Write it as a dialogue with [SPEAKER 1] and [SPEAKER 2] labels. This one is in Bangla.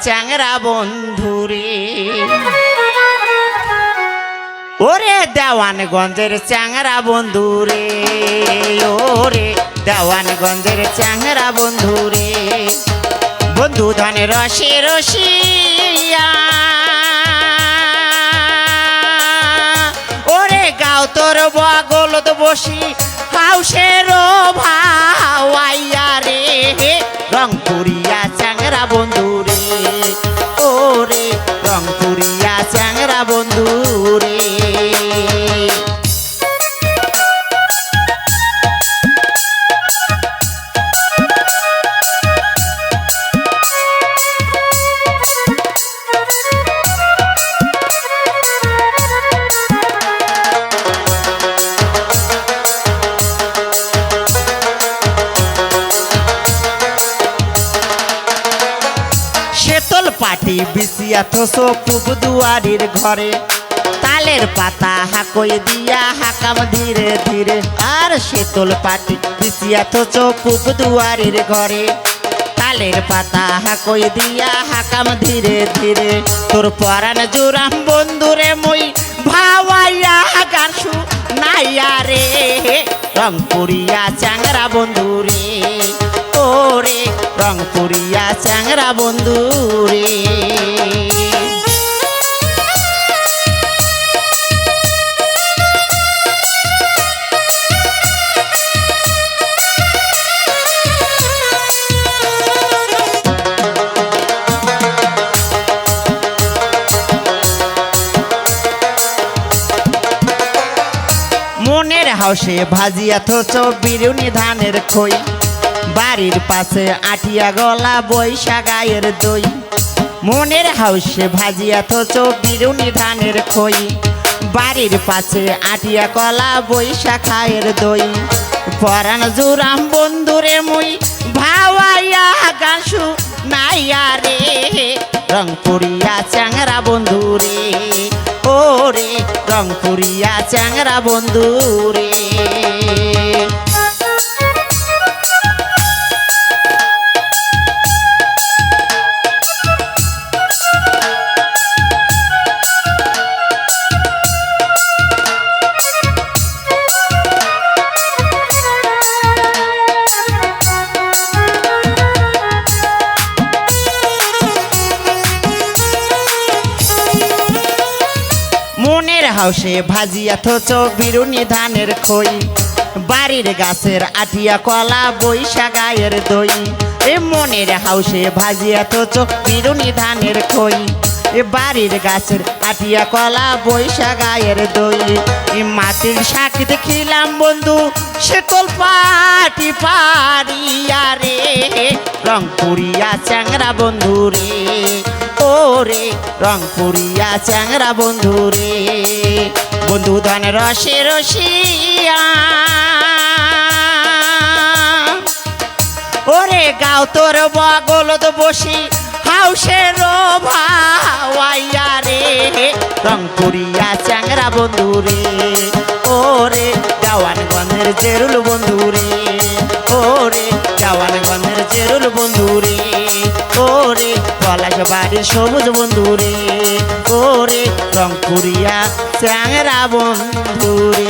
[SPEAKER 1] চ্যাংরা বন্ধুরে। ওরে দেওয়ানগঞ্জের চ্যাংরা বন্ধুরে, ওরে দেওয়ানগঞ্জের চ্যাংরা বন্ধুরে। বন্ধু ধনে রসে রসিয়া, ওরে গাও তোর বগলত বসি হাউসের ভাওয়াইয়া রে। রংপুরিয়া চ্যাংরা বন্ধুরে, ওরে রংপুরিয়া চ্যাংরা বন্ধুরে। শেতল পাটি বিছিয়া থসো পূব দুয়ারির ঘরে, তালের পাতা হাকই দিয়া হাকাম ধীরে ধীরে। আর শেতল পাটি বিছিয়া থসো পূব দুয়ারির ঘরে, তালের পাতা হাকই দিয়া হাকাম ধীরে ধীরে। তোর পরাণ জুরাম বন্ধুরে মই ভাওয়াইয়া গান শুনাইয়া রে। রংপুরিয়া চ্যাংরা বন্ধুরে, ওরে রংপুরিয়া চ্যাংরা বন্ধুরে। মনের হাউসে ভাজিয়া থোচো বিরুনি ধানের খই, বাড়ির পাশে আটিয়া গলা বৈশা গায়ের দই। মনের হাউসে ভাজিয়া থোচো বিরুনি ধানের খই, বাড়ির পাশে আটিয়া কলা বৈশা খায়ের দই। পরাণ জুরাম বন্ধুরে মুই ভাওয়াইয়া গান শুনাইয়া রে। রংপুরিয়া চ্যাংরা বন্ধুরে, ওরে রংপুরিয়া চ্যাংরা বন্ধুরে। মনের হাউসে ভাজিয়া থোচো বিরুনি ধানের খই, বাড়ির গাছের আটিয়া কলা বৈশা গায়ের দই। এ মনের হাউসে ভাজিয়া থোচো বিরুনি ধানের খই, এ বাড়ির গাছের আটিয়া কলা বৈশা গায়ের দই। এ মাটির সাকিত খিলাম বন্ধু শেতল পাটি পারিয়া রে। রংপুরিয়া চ্যাংরা বন্ধুরে, ওরে রংপুরিয়া চ্যাংরা বন্ধুরে। বন্ধু ধন রসে রসিয়া, ওরে গাও তোর বগলত বসি হাউসের ভাওয়াইয়া রে। রংপুরিয়া চ্যাংরা বন্ধুরে, ওরে দেওয়ানগঞ্জের জেরুল বন্ধুরে, ওরে দেওয়ানগঞ্জের জেরুল বন্ধুরে। ওরে পলাশ বাড়ির সবুজ বন্ধুরে, ওরে রংপুরিয়া চ্যাংরা বন্ধুরে।